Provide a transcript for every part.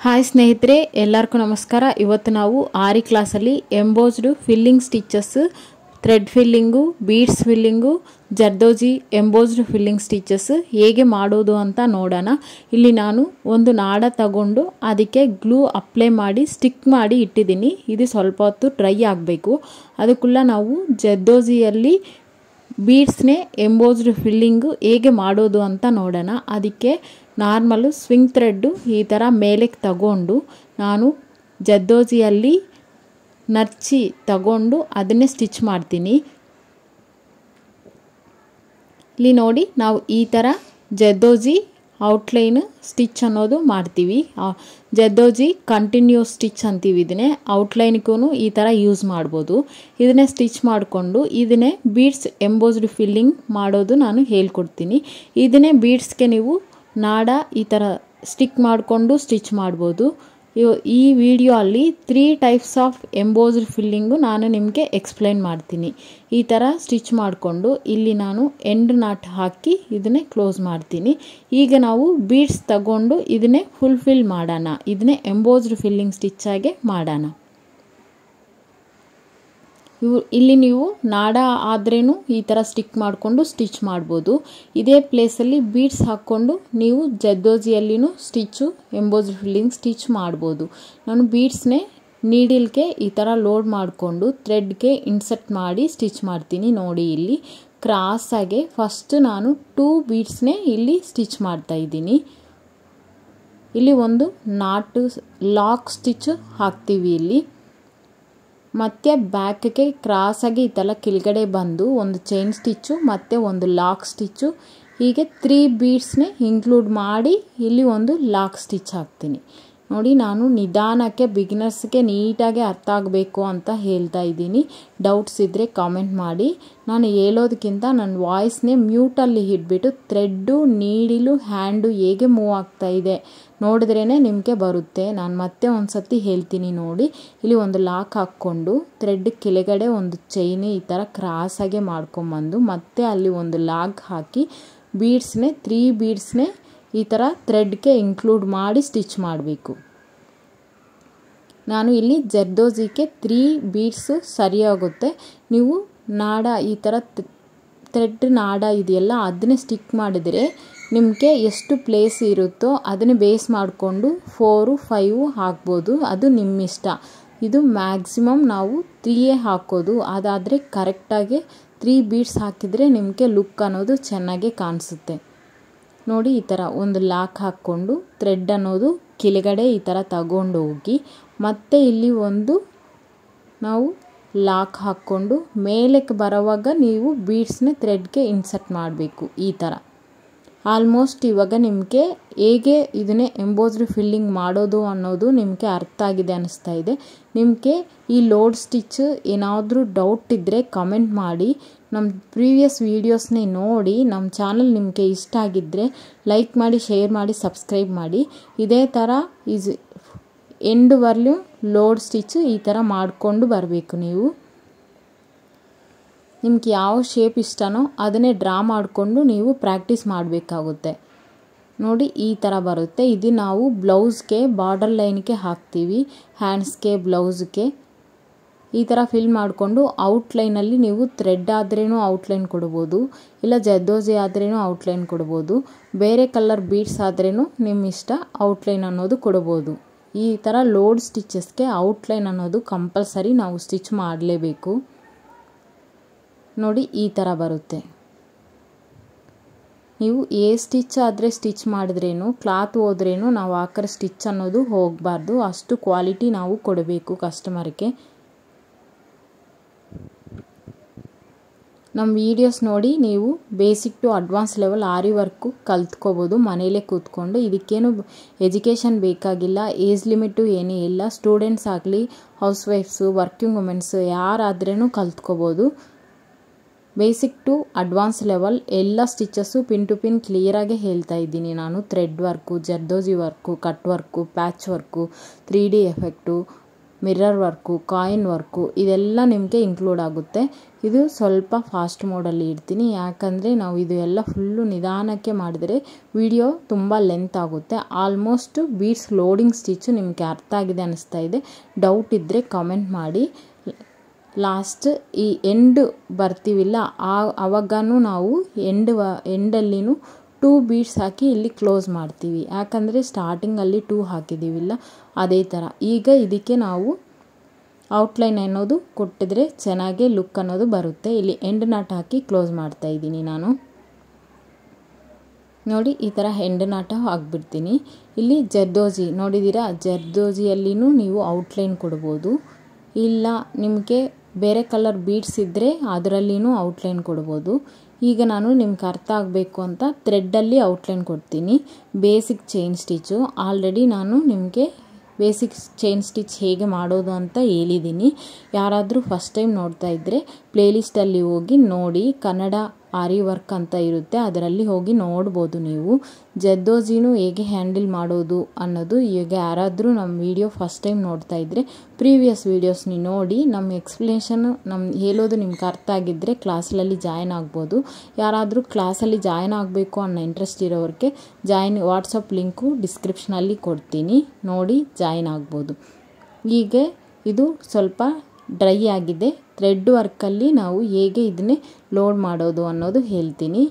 Hi ಸ್ನೇಹಿತರೆ, ಎಲ್ಲರಿಗೂ ನಮಸ್ಕಾರ. ಇವತ್ತು ನಾವು ಆರಿ ಕ್ಲಾಸಲ್ಲಿ embossed filling stitches, thread filling, beads filling, zardozi embossed filling stitches ಹೇಗೆ ಮಾಡೋದು ಅಂತ ನೋಡೋಣ. ಇಲ್ಲಿ ನಾನು ಒಂದು ನಾಡ ತಗೊಂಡು ಅದಕ್ಕೆ ಗ್ಲೂ ಅಪ್ಲೈ ಮಾಡಿ ಸ್ಟಿಕ್ ಮಾಡಿ ಇಟ್ಟಿದ್ದೀನಿ. ಇದು ಸ್ವಲ್ಪ ಹೊತ್ತು ಡ್ರೈ ಆಗಬೇಕು. ಅದಕ್ಕೆಲ್ಲ ನಾವು ಜರ್ದೋಜಿಯಲ್ಲಿ ಬೀಡ್ಸ್ನೇ ಎಂಬೋಸ್ಡ್ ಫಿಲ್ಲಿಂಗು ಹೇಗೆ ಮಾಡೋದು ಅಂತ ನೋಡೋಣ. ಅದಕ್ಕೆ ನಾರ್ಮಲು ಸ್ವಿಂಗ್ ಥ್ರೆಡ್ಡು ಈ ಥರ ಮೇಲಕ್ಕೆ ತಗೊಂಡು ನಾನು ಜರ್ದೋಜಿಯಲ್ಲಿ ನರ್ಚಿ ತಗೊಂಡು ಅದನ್ನೇ ಸ್ಟಿಚ್ ಮಾಡ್ತೀನಿ. ಇಲ್ಲಿ ನೋಡಿ, ನಾವು ಈ ಥರ ಜರ್ದೋಜಿ ಔಟ್ಲೈನ್ ಸ್ಟಿಚ್ ಅನ್ನೋದು ಮಾಡ್ತೀವಿ. ಜರ್ದೋಜಿ ಕಂಟಿನ್ಯೂಸ್ ಸ್ಟಿಚ್ ಅಂತೀವಿ. ಇದನ್ನೇ ಔಟ್ಲೈನ್ಗೂ ಈ ಥರ ಯೂಸ್ ಮಾಡ್ಬೋದು. ಇದನ್ನೇ ಸ್ಟಿಚ್ ಮಾಡಿಕೊಂಡು ಇದನ್ನೇ ಬೀಡ್ಸ್ ಎಂಬೋಸ್ಡ್ ಫಿಲ್ಲಿಂಗ್ ಮಾಡೋದು ನಾನು ಹೇಳ್ಕೊಡ್ತೀನಿ. ಇದನ್ನೇ ಬೀಡ್ಸ್ಗೆ ನೀವು ನಾಡ ಈ ಥರ ಸ್ಟಿಕ್ ಮಾಡಿಕೊಂಡು ಸ್ಟಿಚ್ ಮಾಡ್ಬೋದು. ಈ ವಿಡಿಯೋ ಅಲ್ಲಿ 3 ಟೈಪ್ಸ್ ಆಫ್ ಎಂಬೋಸ್ಡ್ ಫಿಲ್ಲಿಂಗು ನಾನು ನಿಮಗೆ ಎಕ್ಸ್ಪ್ಲೈನ್ ಮಾಡ್ತೀನಿ. ಈ ಥರ ಸ್ಟಿಚ್ ಮಾಡಿಕೊಂಡು ಇಲ್ಲಿ ನಾನು ಎಂಡ್ ನಾಟ್ ಹಾಕಿ ಇದನ್ನೇ ಕ್ಲೋಸ್ ಮಾಡ್ತೀನಿ. ಈಗ ನಾವು ಬೀಡ್ಸ್ ತಗೊಂಡು ಇದನ್ನೇ ಫುಲ್ಫಿಲ್ ಮಾಡೋಣ. ಇದನ್ನೇ ಎಂಬೋಸ್ಡ್ ಫಿಲ್ಲಿಂಗ್ ಸ್ಟಿಚ್ ಆಗಿ ಮಾಡೋಣ. ಇಲ್ಲಿ ನೀವು ನಾಡ ಆದ್ರೇನು ಈ ಥರ ಸ್ಟಿಕ್ ಮಾಡಿಕೊಂಡು ಸ್ಟಿಚ್ ಮಾಡ್ಬೋದು. ಇದೇ ಪ್ಲೇಸಲ್ಲಿ ಬೀಡ್ಸ್ ಹಾಕ್ಕೊಂಡು ನೀವು ಜರ್ದೋಜಿಯಲ್ಲಿನೂ ಸ್ಟಿಚ್ಚು ಎಂಬೋಸ್ಡ್ ಫಿಲ್ಲಿಂಗ್ ಸ್ಟಿಚ್ ಮಾಡ್ಬೋದು. ನಾನು ಬೀಡ್ಸ್ನೇ ನೀಡಿಲ್ಗೆ ಈ ಥರ ಲೋಡ್ ಮಾಡಿಕೊಂಡು ಥ್ರೆಡ್ಗೆ ಇನ್ಸರ್ಟ್ ಮಾಡಿ ಸ್ಟಿಚ್ ಮಾಡ್ತೀನಿ. ನೋಡಿ, ಇಲ್ಲಿ ಕ್ರಾಸಾಗೆ ಫಸ್ಟ್ ನಾನು 2 ಬೀಡ್ಸ್ನೇ ಇಲ್ಲಿ ಸ್ಟಿಚ್ ಮಾಡ್ತಾ ಇದ್ದೀನಿ. ಇಲ್ಲಿ ಒಂದು ನಾಟು ಲಾಕ್ ಸ್ಟಿಚ್ ಹಾಕ್ತೀವಿ ಇಲ್ಲಿ. ಮತ್ತು ಬ್ಯಾಕ್ಗೆ ಕ್ರಾಸಾಗಿ ಈ ಥರ ಕೆಳಗಡೆ ಬಂದು ಒಂದು ಚೈನ್ ಸ್ಟಿಚ್ಚು ಮತ್ತು ಒಂದು ಲಾಕ್ ಸ್ಟಿಚ್ಚು, ಹೀಗೆ 3 ಬೀಡ್ಸ್ನೇ ಇನ್ಕ್ಲೂಡ್ ಮಾಡಿ ಇಲ್ಲಿ ಒಂದು ಲಾಕ್ ಸ್ಟಿಚ್ ಹಾಕ್ತೀನಿ. ನೋಡಿ, ನಾನು ನಿಧಾನಕ್ಕೆ ಬಿಗಿನರ್ಸ್ಗೆ ನೀಟಾಗಿ ಅರ್ಥ ಆಗಬೇಕು ಅಂತ ಹೇಳ್ತಾ ಇದ್ದೀನಿ. ಡೌಟ್ಸ್ ಇದ್ದರೆ ಕಾಮೆಂಟ್ ಮಾಡಿ. ನಾನು ಹೇಳೋದಕ್ಕಿಂತ ನನ್ನ ವಾಯ್ಸ್ನೇ ಮ್ಯೂಟಲ್ಲಿ ಇಟ್ಬಿಟ್ಟು ಥ್ರೆಡ್ಡು, ನೀಡಿಲು, ಹ್ಯಾಂಡು ಹೇಗೆ ಮೂವ್ ಆಗ್ತಾ ಇದೆ ನೋಡಿದ್ರೇ ನಿಮಗೆ ಬರುತ್ತೆ. ನಾನು ಮತ್ತೆ ಒಂದು ಸತಿ ಹೇಳ್ತೀನಿ ನೋಡಿ. ಇಲ್ಲಿ ಒಂದು ಲಾಕ್ ಹಾಕ್ಕೊಂಡು ಥ್ರೆಡ್ ಕೆಳಗಡೆ ಒಂದು ಚೈನ್ ಈ ಥರ ಕ್ರಾಸಾಗೆ ಮಾಡ್ಕೊಂಬಂದು ಮತ್ತೆ ಅಲ್ಲಿ ಒಂದು ಲಾಕ್ ಹಾಕಿ ಬೀಡ್ಸ್ನೇ 3 ಬೀಡ್ಸ್ನೇ ಈ ಥರ ಥ್ರೆಡ್ಗೆ ಇನ್ಕ್ಲೂಡ್ ಮಾಡಿ ಸ್ಟಿಚ್ ಮಾಡಬೇಕು. ನಾನು ಇಲ್ಲಿ ಜರ್ದೋಜಿಗೆ 3 ಬೀಡ್ಸ್ ಸರಿಯಾಗುತ್ತೆ. ನೀವು ನಾಡ ಈ ಥರ ಥ್ರೆಡ್ ನಾಡ ಇದೆಯಲ್ಲ ಅದನ್ನೇ ಸ್ಟಿಕ್ ಮಾಡಿದರೆ ನಿಮಗೆ ಎಷ್ಟು ಪ್ಲೇಸ್ ಇರುತ್ತೋ ಅದನ್ನೇ ಬೇಸ್ ಮಾಡಿಕೊಂಡು 4, 5 ಹಾಕ್ಬೋದು. ಅದು ನಿಮ್ಮ ಇಷ್ಟ. ಇದು ಮ್ಯಾಕ್ಸಿಮಮ್ ನಾವು 3 ಹಾಕೋದು. ಅದಾದರೆ ಕರೆಕ್ಟಾಗಿ 3 ಬೀಡ್ಸ್ ಹಾಕಿದರೆ ನಿಮಗೆ ಲುಕ್ ಅನ್ನೋದು ಚೆನ್ನಾಗಿ ಕಾಣಿಸುತ್ತೆ. ನೋಡಿ, ಈ ಥರ ಒಂದು ಲಾಕ್ ಹಾಕ್ಕೊಂಡು ಥ್ರೆಡ್ ಅನ್ನೋದು ಕೆಳಗಡೆ ಈ ಥರ ತಗೊಂಡು ಹೋಗಿ ಮತ್ತೆ ಇಲ್ಲಿ ಒಂದು ನಾವು ಲಾಕ್ ಹಾಕ್ಕೊಂಡು ಮೇಲಕ್ಕೆ ಬರೋವಾಗ ನೀವು ಬೀಡ್ಸ್ನ ಥ್ರೆಡ್ಗೆ ಇನ್ಸರ್ಟ್ ಮಾಡಬೇಕು. ಈ ಥರ ಆಲ್ಮೋಸ್ಟ್ ಇವಾಗ ನಿಮಗೆ ಹೇಗೆ ಇದನ್ನೇ ಎಂಬೋಸ್ಡ್ ಫಿಲ್ಲಿಂಗ್ ಮಾಡೋದು ಅನ್ನೋದು ನಿಮಗೆ ಅರ್ಥ ಆಗಿದೆ ಅನ್ನಿಸ್ತಾ ಇದೆ. ನಿಮಗೆ ಈ ಲೋಡ್ ಸ್ಟಿಚ್ ಏನಾದರೂ ಡೌಟ್ ಇದ್ದರೆ ಕಮೆಂಟ್ ಮಾಡಿ. ನಮ್ಮ ಪ್ರೀವಿಯಸ್ ವೀಡಿಯೋಸ್ನೇ ನೋಡಿ. ನಮ್ಮ ಚಾನಲ್ ನಿಮಗೆ ಇಷ್ಟ ಆಗಿದ್ದರೆ ಲೈಕ್ ಮಾಡಿ, ಶೇರ್ ಮಾಡಿ, ಸಬ್ಸ್ಕ್ರೈಬ್ ಮಾಡಿ. ಇದೇ ಥರ ಎಂಡ್ವರ್ಲು ಲೋಡ್ ಸ್ಟಿಚ್ ಈ ಥರ ಮಾಡಿಕೊಂಡು ಬರಬೇಕು. ನಿಮ್ಗೆ ಯಾವ ಶೇಪ್ ಇಷ್ಟನೋ ಅದನ್ನೇ ಡ್ರಾ ಮಾಡಿಕೊಂಡು ನೀವು ಪ್ರಾಕ್ಟೀಸ್ ಮಾಡಬೇಕಾಗುತ್ತೆ. ನೋಡಿ, ಈ ಥರ ಬರುತ್ತೆ. ಇದು ನಾವು ಬ್ಲೌಸ್ಗೆ ಬಾರ್ಡರ್ ಲೈನ್ಗೆ ಹಾಕ್ತೀವಿ. ಹ್ಯಾಂಡ್ಸ್ಗೆ, ಬ್ಲೌಸ್ಗೆ ಈ ಥರ ಫಿಲ್ ಮಾಡಿಕೊಂಡು ಔಟ್ಲೈನಲ್ಲಿ ನೀವು ಥ್ರೆಡ್ ಆದ್ರೇನು ಔಟ್ಲೈನ್ ಕೊಡ್ಬೋದು, ಇಲ್ಲ ಜರ್ದೋಜಿ ಆದ್ರೇನು ಔಟ್ಲೈನ್ ಕೊಡ್ಬೋದು, ಬೇರೆ ಕಲರ್ ಬೀಡ್ಸ್ ಆದ್ರೇನು ನಿಮ್ಮ ಇಷ್ಟ ಔಟ್ಲೈನ್ ಅನ್ನೋದು ಕೊಡ್ಬೋದು. ಈ ಥರ ಲೋಡ್ ಸ್ಟಿಚಸ್ಗೆ ಔಟ್ಲೈನ್ ಅನ್ನೋದು ಕಂಪಲ್ಸರಿ ನಾವು ಸ್ಟಿಚ್ ಮಾಡಲೇಬೇಕು. ನೋಡಿ, ಈ ಥರ ಬರುತ್ತೆ. ನೀವು ಸ್ಟಿಚ್ ಆದರೆ ಸ್ಟಿಚ್ ಮಾಡಿದ್ರೇನು, ಕ್ಲಾತ್ ಹೋದ್ರೇನು ನಾವು ಹಾಕೋ ಸ್ಟಿಚ್ ಅನ್ನೋದು ಹೋಗಬಾರ್ದು. ಅಷ್ಟು ಕ್ವಾಲಿಟಿ ನಾವು ಕೊಡಬೇಕು ಕಸ್ಟಮರ್ಗೆ. ನಮ್ಮ ವೀಡಿಯೋಸ್ ನೋಡಿ ನೀವು ಬೇಸಿಕ್ ಟು ಅಡ್ವಾನ್ಸ್ ಲೆವೆಲ್ ಆರಿ ವರ್ಕು ಕಲ್ತ್ಕೋಬೋದು ಮನೇಲೇ ಕೂತ್ಕೊಂಡು. ಇದಕ್ಕೇನು ಎಜುಕೇಷನ್ ಬೇಕಾಗಿಲ್ಲ, ಏಜ್ ಲಿಮಿಟು ಏನೂ ಇಲ್ಲ. ಸ್ಟೂಡೆಂಟ್ಸ್ ಆಗಲಿ, ಹೌಸ್ ವೈಫ್ಸು, ವರ್ಕಿಂಗ್ ವುಮೆನ್ಸು ಯಾರಾದ್ರೂ ಕಲ್ತ್ಕೋಬೋದು. ಬೇಸಿಕ್ ಟು ಅಡ್ವಾನ್ಸ್ ಲೆವೆಲ್ ಎಲ್ಲ ಸ್ಟಿಚಸ್ಸು ಪಿನ್ ಟು ಪಿನ್ ಕ್ಲಿಯರಾಗಿ ಹೇಳ್ತಾ ಇದ್ದೀನಿ ನಾನು. Thread work, zardozi work, cut work, patch work, 3D effect, mirror work, coin work ಇದೆಲ್ಲ ನಿಮಗೆ ಇನ್ಕ್ಲೂಡ್ ಆಗುತ್ತೆ. ಇದು ಸ್ವಲ್ಪ ಫಾಸ್ಟ್ ಮೋಡಲ್ಲಿ ಇಡ್ತೀನಿ, ಯಾಕಂದರೆ ನಾವು ಇದು ಎಲ್ಲ ಫುಲ್ಲು ನಿಧಾನಕ್ಕೆ ಮಾಡಿದರೆ ವಿಡಿಯೋ ತುಂಬ ಲೆಂತ್ ಆಗುತ್ತೆ. ಆಲ್ಮೋಸ್ಟ್ ಬೀಡ್ಸ್ ಲೋಡಿಂಗ್ ಸ್ಟಿಚ್ಚು ನಿಮಗೆ ಅರ್ಥ ಆಗಿದೆ ಅನ್ನಿಸ್ತಾ ಇದೆ. ಡೌಟ್ ಇದ್ದರೆ ಕಮೆಂಟ್ ಮಾಡಿ. ಲಾಸ್ಟ್ ಈ ಎಂಡ್ ಬರ್ತೀವಿಲ್ಲ ಆವಾಗೂ ನಾವು ಎಂಡಲ್ಲಿನೂ 2 ಬೀಡ್ಸ್ ಹಾಕಿ ಇಲ್ಲಿ ಕ್ಲೋಸ್ ಮಾಡ್ತೀವಿ, ಯಾಕಂದರೆ ಸ್ಟಾರ್ಟಿಂಗಲ್ಲಿ 2 ಹಾಕಿದ್ದೀವಿಲ್ಲ ಅದೇ ಥರ. ಈಗ ಇದಕ್ಕೆ ನಾವು ಔಟ್ಲೈನ್ ಅನ್ನೋದು ಕೊಟ್ಟಿದ್ರೆ ಚೆನ್ನಾಗಿ ಲುಕ್ ಅನ್ನೋದು ಬರುತ್ತೆ. ಇಲ್ಲಿ ಎಂಡ್ ನಾಟ್ ಹಾಕಿ ಕ್ಲೋಸ್ ಮಾಡ್ತಾ ಇದ್ದೀನಿ ನಾನು. ನೋಡಿ ಈ ಥರ ಎಂಡ್ ನಾಟ ಹಾಕ್ಬಿಡ್ತೀನಿ. ಇಲ್ಲಿ ಜರ್ದೋಜಿ ನೋಡಿದ್ದೀರಾ, ಜರ್ದೋಜಿಯಲ್ಲಿನೂ ನೀವು ಔಟ್ಲೈನ್ ಕೊಡ್ಬೋದು, ಇಲ್ಲ ನಿಮಗೆ ಬೇರೆ ಕಲರ್ ಬೀಡ್ಸ್ ಇದ್ದರೆ ಅದರಲ್ಲಿನೂ ಔಟ್ಲೈನ್ ಕೊಡ್ಬೋದು. ಈಗ ನಾನು ನಿಮ್ಗೆ ಅರ್ಥ ಆಗಬೇಕು ಅಂತ ಥ್ರೆಡ್ಡಲ್ಲಿ ಔಟ್ಲೈನ್ ಕೊಡ್ತೀನಿ. ಬೇಸಿಕ್ ಚೈನ್ ಸ್ಟಿಚ್ಚು ಆಲ್ರೆಡಿ ನಾನು ನಿಮಗೆ ಬೇಸಿಕ್ ಚೈನ್ ಸ್ಟಿಚ್ ಹೇಗೆ ಮಾಡೋದು ಅಂತ ಹೇಳಿದ್ದೀನಿ. ಯಾರಾದರೂ ಫಸ್ಟ್ ಟೈಮ್ ನೋಡ್ತಾ ಇದ್ದರೆ ಪ್ಲೇಲಿಸ್ಟಲ್ಲಿ ಹೋಗಿ ನೋಡಿ, ಕನ್ನಡ ಆರಿ ವರ್ಕ್ ಅಂತ ಇರುತ್ತೆ, ಅದರಲ್ಲಿ ಹೋಗಿ ನೋಡ್ಬೋದು ನೀವು. ಜರ್ದೋಜಿನೂ ಹೇಗೆ ಹ್ಯಾಂಡಲ್ ಮಾಡೋದು ಅನ್ನೋದು. ಈಗ ಯಾರಾದರೂ ನಮ್ಮ ವಿಡಿಯೋ ಫಸ್ಟ್ ಟೈಮ್ ನೋಡ್ತಾ ಇದ್ದರೆ ಪ್ರೀವಿಯಸ್ ವೀಡಿಯೋಸ್ನ ನೋಡಿ, ನಮ್ಮ ಎಕ್ಸ್ಪ್ಲನೇಷನ್ನು ಹೇಳೋದು ನಿಮ್ಗೆ ಅರ್ಥ ಆಗಿದ್ದರೆ ಕ್ಲಾಸಲ್ಲಿ ಜಾಯ್ನ್ ಆಗ್ಬೋದು. ಯಾರಾದರೂ ಕ್ಲಾಸಲ್ಲಿ ಜಾಯ್ನ್ ಆಗಬೇಕು ಅನ್ನೋ ಇಂಟ್ರೆಸ್ಟ್ ಇರೋರಿಗೆ ವಾಟ್ಸಪ್ ಲಿಂಕು ಡಿಸ್ಕ್ರಿಪ್ಷನಲ್ಲಿ ಕೊಡ್ತೀನಿ, ನೋಡಿ ಜಾಯ್ನ್ ಆಗ್ಬೋದು. ಹೀಗೆ ಇದು ಸ್ವಲ್ಪ ಡ್ರೈ ಆಗಿದೆ. ಥ್ರೆಡ್ ವರ್ಕಲ್ಲಿ ನಾವು ಹೇಗೆ ಇದನ್ನೇ ಲೋಡ್ ಮಾಡೋದು ಅನ್ನೋದು ಹೇಳ್ತೀನಿ.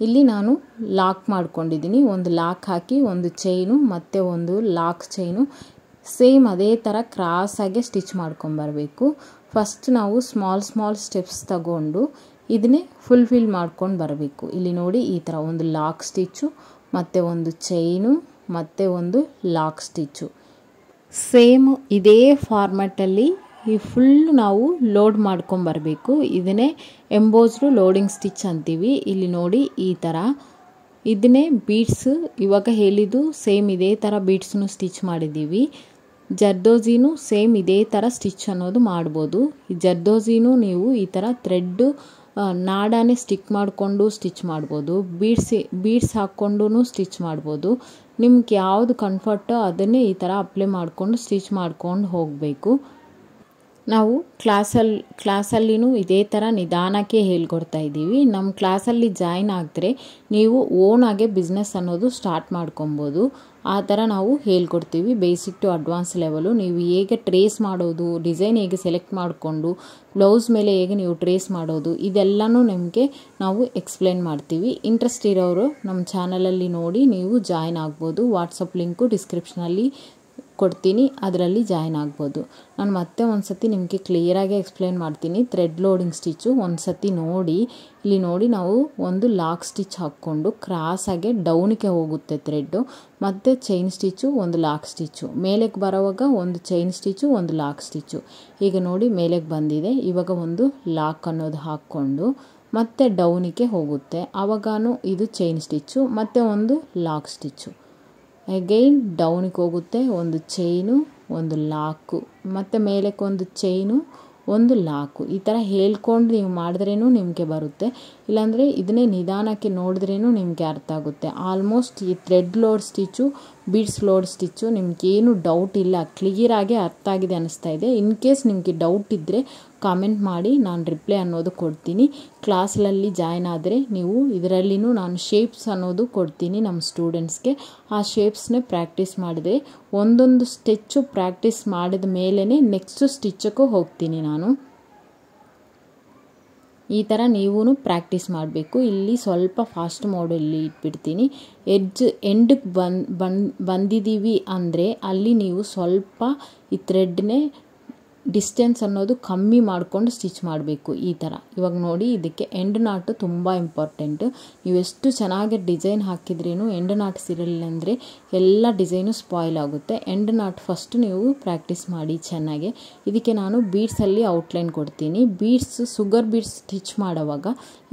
ಇಲ್ಲಿ ನಾನು ಲಾಕ್ ಮಾಡ್ಕೊಂಡಿದ್ದೀನಿ, ಒಂದು ಲಾಕ್ ಹಾಕಿ ಒಂದು ಚೈನು ಮತ್ತು ಒಂದು ಲಾಕ್ ಚೈನು ಸೇಮ್ ಅದೇ ಥರ ಕ್ರಾಸಾಗೆ ಸ್ಟಿಚ್ ಮಾಡ್ಕೊಂಬರಬೇಕು. ಫಸ್ಟ್ ನಾವು ಸ್ಮಾಲ್ ಸ್ಟೆಪ್ಸ್ ತಗೊಂಡು ಇದನ್ನೇ ಫುಲ್ಫಿಲ್ ಮಾಡ್ಕೊಂಡು ಬರಬೇಕು. ಇಲ್ಲಿ ನೋಡಿ ಈ ಥರ ಒಂದು ಲಾಕ್ ಸ್ಟಿಚ್ಚು ಮತ್ತು ಒಂದು ಚೈನು ಮತ್ತು ಒಂದು ಲಾಕ್ ಸ್ಟಿಚ್ಚು ಸೇಮ್ ಇದೇ ಫಾರ್ಮ್ಯಾಟಲ್ಲಿ ಈ ಫುಲ್ ನಾವು ಲೋಡ್ ಮಾಡ್ಕೊಂಬರಬೇಕು. ಇದನ್ನೇ ಎಂಬೋಸ್ಡ್ ಲೋಡಿಂಗ್ ಸ್ಟಿಚ್ ಅಂತೀವಿ. ಇಲ್ಲಿ ನೋಡಿ ಈ ಥರ ಇದನ್ನೇ ಬೀಡ್ಸ್ ಇವಾಗ ಹೇಳಿದ್ದು ಸೇಮ್ ಇದೇ ಥರ ಬೀಡ್ಸ್ನು ಸ್ಟಿಚ್ ಮಾಡಿದ್ದೀವಿ. ಜರ್ದೋಜಿನೂ ಸೇಮ್ ಇದೇ ಥರ ಸ್ಟಿಚ್ ಅನ್ನೋದು ಮಾಡ್ಬೋದು. ಈ ಜರ್ದೋಜಿನೂ ನೀವು ಈ ಥರ ಥ್ರೆಡ್ಡು ನಾಡಾನೇ ಸ್ಟಿಕ್ ಮಾಡಿಕೊಂಡು ಸ್ಟಿಚ್ ಮಾಡ್ಬೋದು, ಬೀಡ್ಸ್ ಹಾಕ್ಕೊಂಡು ಸ್ಟಿಚ್ ಮಾಡ್ಬೋದು. ನಿಮ್ಗೆ ಯಾವುದು ಕಂಫರ್ಟೋ ಅದನ್ನೇ ಈ ಥರ ಅಪ್ಲೈ ಮಾಡಿಕೊಂಡು ಸ್ಟಿಚ್ ಮಾಡ್ಕೊಂಡು ಹೋಗಬೇಕು. ನಾವು ಕ್ಲಾಸಲ್ಲಿನೂ ಇದೇ ಥರ ನಿಧಾನಕ್ಕೆ ಹೇಳ್ಕೊಡ್ತಾ ಇದ್ದೀವಿ. ನಮ್ಮ ಕ್ಲಾಸಲ್ಲಿ ಜಾಯ್ನ್ ಆಗಿದ್ರೆ ನೀವು ಓನಾಗೆ ಬಿಸ್ನೆಸ್ ಅನ್ನೋದು ಸ್ಟಾರ್ಟ್ ಮಾಡ್ಕೊಬೋದು. ಆ ಥರ ನಾವು ಹೇಳ್ಕೊಡ್ತೀವಿ. ಬೇಸಿಕ್ ಟು ಅಡ್ವಾನ್ಸ್ ಲೆವೆಲು ನೀವು ಹೇಗೆ ಟ್ರೇಸ್ ಮಾಡೋದು, ಡಿಸೈನ್ ಹೇಗೆ ಸೆಲೆಕ್ಟ್ ಮಾಡಿಕೊಂಡು ಬ್ಲೌಸ್ ಮೇಲೆ ಹೇಗೆ ನೀವು ಟ್ರೇಸ್ ಮಾಡೋದು ಇದೆಲ್ಲನೂ ನಿಮಗೆ ನಾವು ಎಕ್ಸ್ಪ್ಲೇನ್ ಮಾಡ್ತೀವಿ. ಇಂಟ್ರೆಸ್ಟ್ ಇರೋರು ನಮ್ಮ ಚಾನಲಲ್ಲಿ ನೋಡಿ ನೀವು ಜಾಯ್ನ್ ಆಗ್ಬೋದು. ವಾಟ್ಸಪ್ ಲಿಂಕು ಡಿಸ್ಕ್ರಿಪ್ಷನಲ್ಲಿ ಕೊಡ್ತೀನಿ, ಅದರಲ್ಲಿ ಜಾಯ್ನ್ ಆಗ್ಬೋದು. ನಾನು ಮತ್ತೆ ಒಂದು ಸತಿ ನಿಮಗೆ ಕ್ಲಿಯರಾಗಿ ಎಕ್ಸ್ಪ್ಲೇನ್ ಮಾಡ್ತೀನಿ. ಥ್ರೆಡ್ ಲೋಡಿಂಗ್ ಸ್ಟಿಚ್ಚು ಒಂದು ಸತಿ ನೋಡಿ. ಇಲ್ಲಿ ನೋಡಿ ನಾವು ಒಂದು ಲಾಕ್ ಸ್ಟಿಚ್ ಹಾಕ್ಕೊಂಡು ಕ್ರಾಸಾಗೆ ಡೌನಿಗೆ ಹೋಗುತ್ತೆ ಥ್ರೆಡ್ಡು, ಮತ್ತು ಚೈನ್ ಸ್ಟಿಚ್ಚು ಒಂದು ಲಾಕ್ ಸ್ಟಿಚ್ಚು, ಮೇಲೆಗೆ ಬರೋವಾಗ ಒಂದು ಚೈನ್ ಸ್ಟಿಚ್ಚು ಒಂದು ಲಾಕ್ ಸ್ಟಿಚ್ಚು. ಈಗ ನೋಡಿ ಮೇಲೆಗೆ ಬಂದಿದೆ. ಇವಾಗ ಒಂದು ಲಾಕ್ ಅನ್ನೋದು ಹಾಕ್ಕೊಂಡು ಮತ್ತೆ ಡೌನಿಗೆ ಹೋಗುತ್ತೆ. ಆವಾಗೂ ಇದು ಚೈನ್ ಸ್ಟಿಚ್ಚು ಮತ್ತು ಒಂದು ಲಾಕ್ ಸ್ಟಿಚ್ಚು. ಅಗೈನ್ ಡೌನಿಗೆ ಹೋಗುತ್ತೆ, ಒಂದು ಚೈನು ಒಂದು ಲಾಕು ಮತ್ತು ಮೇಲಕ್ಕೆ ಒಂದು ಚೈನು ಒಂದು ಲಾಕು. ಈ ಥರ ಹೇಳ್ಕೊಂಡು ನೀವು ಮಾಡಿದ್ರೇನು ನಿಮಗೆ ಬರುತ್ತೆ, ಇಲ್ಲಾಂದರೆ ಇದನ್ನೇ ನಿಧಾನಕ್ಕೆ ನೋಡಿದ್ರೇನು ನಿಮಗೆ ಅರ್ಥ ಆಗುತ್ತೆ. ಆಲ್ಮೋಸ್ಟ್ ಈ thread load stitch beads load stitch ನಿಮಗೇನು ಡೌಟ್ ಇಲ್ಲ, ಕ್ಲಿಯರಾಗಿ ಅರ್ಥ ಆಗಿದೆ ಅನ್ನಿಸ್ತಾ ಇದೆ. ಇನ್ ಕೇಸ್ ನಿಮಗೆ ಡೌಟ್ ಇದ್ದರೆ ಕಾಮೆಂಟ್ ಮಾಡಿ, ನಾನು ರಿಪ್ಲೈ ಅನ್ನೋದು ಕೊಡ್ತೀನಿ. ಕ್ಲಾಸಲ್ಲಿ ಜಾಯ್ನ್ ಆದರೆ ನೀವು ಇದರಲ್ಲಿನೂ ನಾನು ಶೇಪ್ಸ್ ಅನ್ನೋದು ಕೊಡ್ತೀನಿ ನಮ್ಮ ಸ್ಟೂಡೆಂಟ್ಸ್ಗೆ. ಆ ಶೇಪ್ಸ್ನೇ ಪ್ರಾಕ್ಟೀಸ್ ಮಾಡಿದ್ರೆ ಒಂದೊಂದು ಸ್ಟಿಚ್ಚು ಪ್ರಾಕ್ಟೀಸ್ ಮಾಡಿದ ಮೇಲೇ ನೆಕ್ಸ್ಟ್ ಸ್ಟಿಚ್ಚಕ್ಕೂ ಹೋಗ್ತೀನಿ ನಾನು. ಈ ಥರ ನೀವು ಪ್ರಾಕ್ಟೀಸ್ ಮಾಡಬೇಕು. ಇಲ್ಲಿ ಸ್ವಲ್ಪ ಫಾಸ್ಟ್ ಮೋಡಲ್ಲಿ ಇಟ್ಬಿಡ್ತೀನಿ. ಎಂಡಿಗೆ ಬಂದಿದ್ದೀವಿ ಅಂದರೆ ಅಲ್ಲಿ ನೀವು ಸ್ವಲ್ಪ ಈ ಥ್ರೆಡ್ನೇ ಡಿಸ್ಟೆನ್ಸ್ ಅನ್ನೋದು ಕಮ್ಮಿ ಮಾಡಿಕೊಂಡು ಸ್ಟಿಚ್ ಮಾಡಬೇಕು. ಈ ಥರ ಇವಾಗ ನೋಡಿ, ಇದಕ್ಕೆ ಎಂಡ್ ನಾಟು ತುಂಬ ಇಂಪಾರ್ಟೆಂಟ್. ನೀವು ಎಷ್ಟು ಚೆನ್ನಾಗಿ ಡಿಸೈನ್ ಹಾಕಿದ್ರೇನು ಎಂಡ್ ನಾಟ್ಸ್ ಇರಲಿಲ್ಲ ಅಂದರೆ ಎಲ್ಲ ಡಿಸೈನು ಸ್ಪಾಯ್ಲ್ ಆಗುತ್ತೆ. ಎಂಡ್ ನಾಟ್ ಫಸ್ಟ್ ನೀವು ಪ್ರಾಕ್ಟೀಸ್ ಮಾಡಿ ಚೆನ್ನಾಗಿ. ಇದಕ್ಕೆ ನಾನು ಬೀಡ್ಸಲ್ಲಿ ಔಟ್ಲೈನ್ ಕೊಡ್ತೀನಿ. ಶುಗರ್ ಬೀಡ್ಸ್ ಸ್ಟಿಚ್ ಮಾಡೋವಾಗ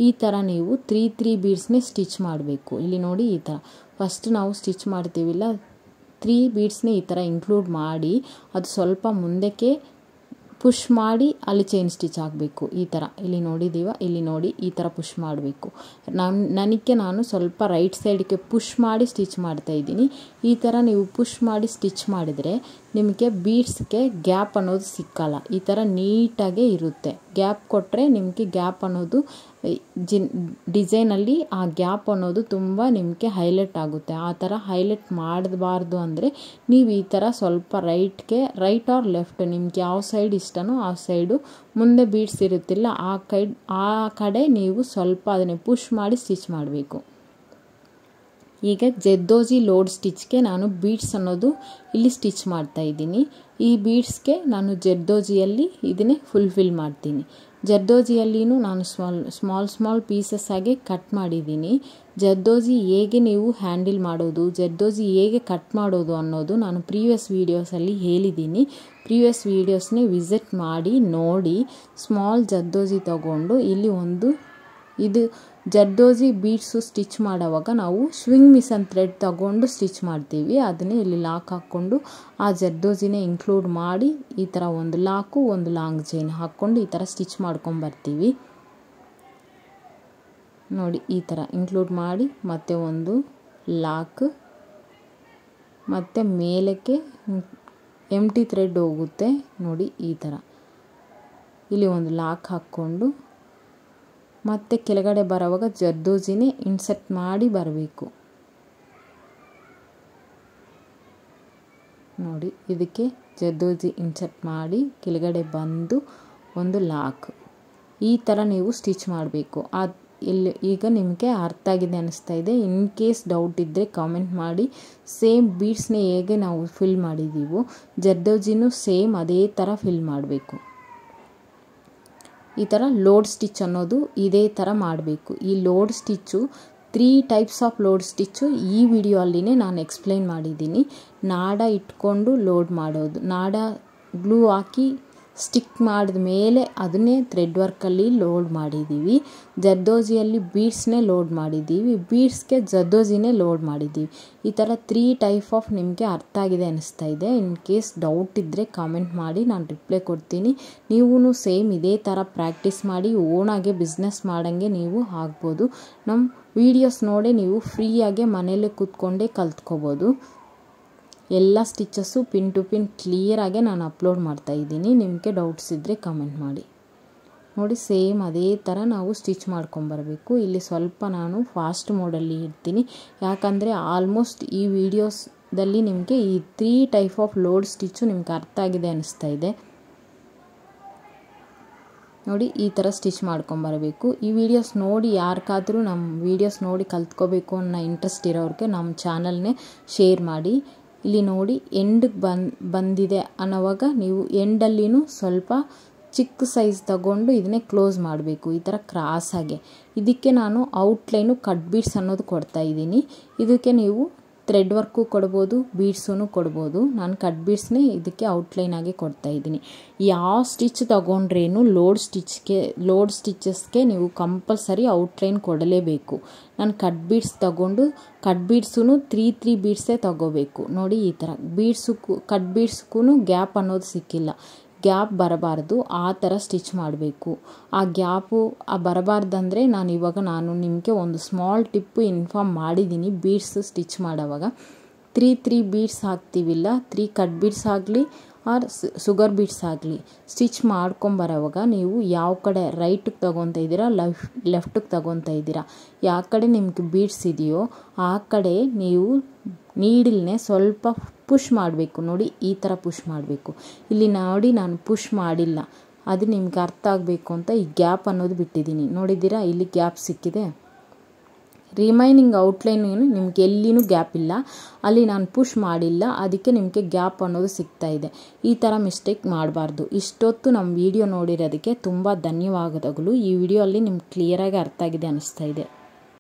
ಈ ಥರ ನೀವು 3 ಬೀಡ್ಸ್ನೇ ಸ್ಟಿಚ್ ಮಾಡಬೇಕು. ಇಲ್ಲಿ ನೋಡಿ ಈ ಥರ ಫಸ್ಟ್ ನಾವು ಸ್ಟಿಚ್ ಮಾಡ್ತೀವಿಲ್ಲ 3 ಬೀಡ್ಸ್ನೇ ಈ ಥರ ಇನ್ಕ್ಲೂಡ್ ಮಾಡಿ ಅದು ಸ್ವಲ್ಪ ಮುಂದಕ್ಕೆ ಪುಷ್ ಮಾಡಿ ಅಲ್ಲಿ ಚೈನ್ ಸ್ಟಿಚ್ ಆಗಬೇಕು. ಈ ಥರ ಇಲ್ಲಿ ನೋಡಿದ್ದೀವ, ಇಲ್ಲಿ ನೋಡಿ ಈ ಥರ ಪುಷ್ ಮಾಡಬೇಕು. ನಾನು ಸ್ವಲ್ಪ ರೈಟ್ ಸೈಡ್ಗೆ ಪುಷ್ ಮಾಡಿ ಸ್ಟಿಚ್ ಮಾಡ್ತಾಯಿದ್ದೀನಿ. ಈ ಥರ ನೀವು ಪುಷ್ ಮಾಡಿ ಸ್ಟಿಚ್ ಮಾಡಿದರೆ ನಿಮಗೆ ಬೀಡ್ಸ್ಗೆ ಗ್ಯಾಪ್ ಅನ್ನೋದು ಸಿಕ್ಕಲ್ಲ. ಈ ಥರ ನೀಟಾಗೇ ಇರುತ್ತೆ. ಗ್ಯಾಪ್ ಕೊಟ್ಟರೆ ನಿಮಗೆ ಗ್ಯಾಪ್ ಅನ್ನೋದು ಡಿಸೈನಲ್ಲಿ ಆ ಗ್ಯಾಪ್ ಅನ್ನೋದು ತುಂಬ ನಿಮಗೆ ಹೈಲೈಟ್ ಆಗುತ್ತೆ. ಆ ಥರ ಹೈಲೈಟ್ ಮಾಡಬಾರ್ದು ಅಂದರೆ ನೀವು ಈ ಥರ ಸ್ವಲ್ಪ ರೈಟ್ ಆರ್ ಲೆಫ್ಟ್ ನಿಮ್ಗೆ ಯಾವ ಸೈಡ್ ಇಷ್ಟನೋ ಆ ಸೈಡು ಮುಂದೆ ಬೀಡ್ಸ್ ಇರುತ್ತಿಲ್ಲ ಆ ಕಡೆ ನೀವು ಸ್ವಲ್ಪ ಅದನ್ನೇ ಪುಷ್ ಮಾಡಿ ಸ್ಟಿಚ್ ಮಾಡಬೇಕು. ಈಗ ಜರ್ದೋಸಿ ಲೋಡ್ ಸ್ಟಿಚ್ಗೆ ನಾನು ಬೀಡ್ಸ್ ಅನ್ನೋದು ಇಲ್ಲಿ ಸ್ಟಿಚ್ ಮಾಡ್ತಾ ಇದ್ದೀನಿ. ಈ ಬೀಡ್ಸ್ಗೆ ನಾನು ಜರ್ದೋಸಿಯಲ್ಲಿ ಇದನ್ನೇ ಫುಲ್ಫಿಲ್ ಮಾಡ್ತೀನಿ. ಜರ್ದೋಸಿಯಲ್ಲಿನೂ ನಾನು ಸ್ಮಾಲ್ ಪೀಸಸ್ ಆಗಿ ಕಟ್ ಮಾಡಿದ್ದೀನಿ. ಜರ್ದೋಸಿ ಹೇಗೆ ನೀವು ಹ್ಯಾಂಡಲ್ ಮಾಡೋದು, ಜರ್ದೋಸಿ ಹೇಗೆ ಕಟ್ ಮಾಡೋದು ಅನ್ನೋದು ನಾನು ಪ್ರೀವಿಯಸ್ ವೀಡಿಯೋಸಲ್ಲಿ ಹೇಳಿದ್ದೀನಿ. ಪ್ರೀವಿಯಸ್ ವೀಡಿಯೋಸ್ನೇ ವಿಸಿಟ್ ಮಾಡಿ ನೋಡಿ. ಸ್ಮಾಲ್ ಜರ್ದೋಸಿ ತಗೊಂಡು ಇಲ್ಲಿ ಇದು ಜರ್ದೋಸಿ ಬೀಡ್ಸು ಸ್ಟಿಚ್ ಮಾಡೋವಾಗ ನಾವು ಸ್ವಿಂಗ್ ಮಿಷನ್ ಥ್ರೆಡ್ ತಗೊಂಡು ಸ್ಟಿಚ್ ಮಾಡ್ತೀವಿ. ಅದನ್ನೇ ಇಲ್ಲಿ ಲಾಕ್ ಹಾಕ್ಕೊಂಡು ಆ ಜರ್ದೋಸಿನೇ ಇನ್ಕ್ಲೂಡ್ ಮಾಡಿ ಈ ಥರ ಒಂದು ಲಾಕು ಒಂದು ಲಾಂಗ್ ಚೈನ್ ಹಾಕ್ಕೊಂಡು ಈ ಥರ ಸ್ಟಿಚ್ ಮಾಡ್ಕೊಂಬರ್ತೀವಿ. ನೋಡಿ ಈ ಥರ ಇನ್ಕ್ಲೂಡ್ ಮಾಡಿ ಮತ್ತೆ ಒಂದು ಲಾಕ್, ಮತ್ತು ಮೇಲಕ್ಕೆ ಎಂಟಿ ಥ್ರೆಡ್ ಹೋಗುತ್ತೆ ನೋಡಿ ಈ ಥರ. ಇಲ್ಲಿ ಒಂದು ಲಾಕ್ ಹಾಕ್ಕೊಂಡು ಮತ್ತು ಕೆಳಗಡೆ ಬರೋವಾಗ ಜರ್ದೋಸಿನೇ ಇನ್ಸರ್ಟ್ ಮಾಡಿ ಬರಬೇಕು. ನೋಡಿ ಇದಕ್ಕೆ ಜರ್ದೋಸಿ ಇನ್ಸರ್ಟ್ ಮಾಡಿ ಕೆಳಗಡೆ ಬಂದು ಒಂದು ಲಾಕ್. ಈ ಥರ ನೀವು ಸ್ಟಿಚ್ ಮಾಡಬೇಕು. ಈಗ ನಿಮಗೆ ಅರ್ಥ ಆಗಿದೆ ಅನ್ನಿಸ್ತಾ ಇದೆ. ಇನ್ ಕೇಸ್ ಡೌಟ್ ಇದ್ದರೆ ಕಾಮೆಂಟ್ ಮಾಡಿ. ಸೇಮ್ ಬೀಡ್ಸ್ನೇ ಹೇಗೆ ನಾವು ಫಿಲ್ ಮಾಡಿದ್ದೀವೋ ಜರ್ದೋಸಿನೂ ಸೇಮ್ ಅದೇ ಥರ ಫಿಲ್ ಮಾಡಬೇಕು. ಈ ಥರ ಲೋಡ್ ಸ್ಟಿಚ್ ಅನ್ನೋದು ಇದೇ ಥರ ಮಾಡಬೇಕು. ಈ load stitch 3 types off load stitch ಈ ವಿಡಿಯೋ ಅಲ್ಲಿನೇ ನಾನು ಎಕ್ಸ್ಪ್ಲೈನ್ ಮಾಡಿದ್ದೀನಿ. ನಾಡ ಇಟ್ಕೊಂಡು ಲೋಡ್ ಮಾಡೋದು, ನಾಡ ಗ್ಲೂ ಹಾಕಿ ಸ್ಟಿಕ್ ಮಾಡಿದ ಮೇಲೆ ಅದನ್ನೇ ಥ್ರೆಡ್ ವರ್ಕಲ್ಲಿ ಲೋಡ್ ಮಾಡಿದ್ದೀವಿ. ಜರ್ದೋಸಿಯಲ್ಲಿ ಬೀಡ್ಸ್ನೇ ಲೋಡ್ ಮಾಡಿದ್ದೀವಿ, ಬೀಡ್ಸ್ಗೆ ಜರ್ದೋಸಿನೇ ಲೋಡ್ ಮಾಡಿದ್ದೀವಿ. ಈ ಥರ 3 ಟೈಪ್ ಆಫ್ ನಿಮಗೆ ಅರ್ಥ ಆಗಿದೆ ಅನ್ನಿಸ್ತಾ ಇದೆ. ಇನ್ ಕೇಸ್ ಡೌಟ್ ಇದ್ದರೆ ಕಾಮೆಂಟ್ ಮಾಡಿ, ನಾನು ರಿಪ್ಲೈ ಕೊಡ್ತೀನಿ. ನೀವು ಸೇಮ್ ಇದೇ ಥರ ಪ್ರಾಕ್ಟೀಸ್ ಮಾಡಿ ಓನಾಗೆ ಬಿಸ್ನೆಸ್ ಮಾಡೋಂಗೆ ನೀವು ಆಗ್ಬೋದು. ನಮ್ಮ ವೀಡಿಯೋಸ್ ನೋಡಿ ನೀವು ಫ್ರೀಯಾಗೆ ಮನೇಲಿ ಕೂತ್ಕೊಂಡೇ ಕಲ್ತ್ಕೋಬೋದು. ಎಲ್ಲ ಸ್ಟಿಚಸ್ಸು ಪಿನ್ ಟು ಪಿನ್ ಕ್ಲಿಯರಾಗೆ ನಾನು ಅಪ್ಲೋಡ್ ಮಾಡ್ತಾಯಿದ್ದೀನಿ. ನಿಮಗೆ ಡೌಟ್ಸ್ ಇದ್ದರೆ ಕಮೆಂಟ್ ಮಾಡಿ. ನೋಡಿ ಸೇಮ್ ಅದೇ ಥರ ನಾವು ಸ್ಟಿಚ್ ಮಾಡ್ಕೊಂಬರಬೇಕು. ಇಲ್ಲಿ ಸ್ವಲ್ಪ ನಾನು ಫಾಸ್ಟ್ ಮೋಡಲ್ಲಿ ಇಡ್ತೀನಿ, ಯಾಕಂದರೆ ಆಲ್ಮೋಸ್ಟ್ ಈ ವಿಡಿಯೋಸ್ದಲ್ಲಿ ನಿಮಗೆ ಈ 3 ಟೈಪ್ ಆಫ್ ಲೋಡ್ ಸ್ಟಿಚ್ಚು ನಿಮ್ಗೆ ಅರ್ಥ ಆಗಿದೆ ಅನ್ನಿಸ್ತಾ ಇದೆ. ನೋಡಿ ಈ ಥರ ಸ್ಟಿಚ್ ಮಾಡ್ಕೊಂಬರಬೇಕು. ಈ ವಿಡಿಯೋಸ್ ನೋಡಿ ಯಾರಿಗಾದರೂ ನಮ್ಮ ವಿಡಿಯೋಸ್ ನೋಡಿ ಕಲ್ತ್ಕೋಬೇಕು ಅನ್ನೋ ಇಂಟ್ರೆಸ್ಟ್ ಇರೋರಿಗೆ ನಮ್ಮ ಚಾನಲ್ನೇ ಶೇರ್ ಮಾಡಿ. ಇಲ್ಲಿ ನೋಡಿ ಎಂಡಿಗೆ ಬಂದಿದೆ ಅನ್ನೋವಾಗ ನೀವು ಎಂಡಲ್ಲಿನೂ ಸ್ವಲ್ಪ ಚಿಕ್ಕ ಸೈಜ್ ತಗೊಂಡು ಇದನ್ನೇ ಕ್ಲೋಸ್ ಮಾಡಬೇಕು, ಈ ಥರ ಕ್ರಾಸಾಗೆ. ಇದಕ್ಕೆ ನಾನು ಔಟ್ಲೈನು ಕಟ್ ಬೀಡ್ಸ್ ಅನ್ನೋದು ಕೊಡ್ತಾಯಿದ್ದೀನಿ. ಇದಕ್ಕೆ ನೀವು ಥ್ರೆಡ್ ವರ್ಕು ಕೊಡ್ಬೋದು, ಬೀಡ್ಸೂ ಕೊಡ್ಬೋದು. ನಾನು ಕಟ್ ಬೀಡ್ಸ್ನೇ ಇದಕ್ಕೆ ಔಟ್ಲೈನಾಗಿ ಕೊಡ್ತಾಯಿದ್ದೀನಿ. ಯಾವ ಸ್ಟಿಚ್ ತಗೊಂಡ್ರೇನು ಲೋಡ್ ಸ್ಟಿಚಸ್ಗೆ ನೀವು ಕಂಪಲ್ಸರಿ ಔಟ್ಲೈನ್ ಕೊಡಲೇಬೇಕು. ನಾನು ಕಟ್ ಬೀಡ್ಸ್ ತಗೊಂಡು ಕಟ್ ಬೀಡ್ಸೂ 3 ಬೀಡ್ಸೇ ತಗೋಬೇಕು. ನೋಡಿ ಈ ಥರ ಕಟ್ ಬೀಡ್ಸ್ಗೂ ಗ್ಯಾಪ್ ಅನ್ನೋದು ಸಿಕ್ಕಿಲ್ಲ, ಗ್ಯಾಪ್ ಬರಬಾರ್ದು, ಆ ಥರ ಸ್ಟಿಚ್ ಮಾಡಬೇಕು. ಆ ಗ್ಯಾಪು ಬರಬಾರ್ದಂದರೆ ನಾನು ನಿಮಗೆ ಒಂದು ಸ್ಮಾಲ್ ಟಿಪ್ಪು ಇನ್ಫಾರ್ಮ್ ಮಾಡಿದ್ದೀನಿ. ಬೀಡ್ಸ್ ಸ್ಟಿಚ್ ಮಾಡೋವಾಗ 3 ಬೀಡ್ಸ್ ಹಾಕ್ತೀವಿಲ್ಲ, 3 ಕಟ್ ಬೀಡ್ಸ್ ಆಗಲಿ ಆರ್ ಶುಗರ್ ಬೀಡ್ಸ್ ಆಗಲಿ ಸ್ಟಿಚ್ ಮಾಡ್ಕೊಂಬರೋವಾಗ ನೀವು ಯಾವ ಕಡೆ ರೈಟಿಗೆ ತಗೊತಾ ಇದ್ದೀರಾ ಲೆಫ್ಟಿಗೆ ತಗೊತಾ ಇದ್ದೀರಾ, ಯಾವ ಕಡೆ ನಿಮ್ಗೆ ಬೀಡ್ಸ್ ಇದೆಯೋ ಆ ಕಡೆ ನೀವು ನೀಡಲ್ನೇ ಸ್ವಲ್ಪ ಪುಷ್ ಮಾಡಬೇಕು. ನೋಡಿ ಈ ಥರ ಪುಷ್ ಮಾಡಬೇಕು. ಇಲ್ಲಿ ನೋಡಿ ನಾನು ಪುಷ್ ಮಾಡಿಲ್ಲ, ಅದು ನಿಮ್ಗೆ ಅರ್ಥ ಆಗಬೇಕು ಅಂತ ಈ ಗ್ಯಾಪ್ ಅನ್ನೋದು ಬಿಟ್ಟಿದ್ದೀನಿ. ನೋಡಿದ್ದೀರಾ ಇಲ್ಲಿ ಗ್ಯಾಪ್ ಸಿಕ್ಕಿದೆ. ರಿಮೈನಿಂಗ್ ಔಟ್ಲೈನ್ ನಿಮ್ಗೆ ಎಲ್ಲಿನೂ ಗ್ಯಾಪ್ ಇಲ್ಲ, ಅಲ್ಲಿ ನಾನು ಪುಷ್ ಮಾಡಿಲ್ಲ, ಅದಕ್ಕೆ ನಿಮಗೆ ಗ್ಯಾಪ್ ಅನ್ನೋದು ಸಿಗ್ತಾ ಇದೆ. ಈ ಥರ ಮಿಸ್ಟೇಕ್ ಮಾಡಬಾರ್ದು. ಇಷ್ಟೊತ್ತು ನಮ್ಮ ವಿಡಿಯೋ ನೋಡಿರೋದಕ್ಕೆ ತುಂಬ ಧನ್ಯವಾದಗಳು. ಈ ವಿಡಿಯೋ ಅಲ್ಲಿ ನಿಮ್ಗೆ ಕ್ಲಿಯರಾಗಿ ಅರ್ಥ ಆಗಿದೆ ಅನ್ನಿಸ್ತಾ ಇದೆ.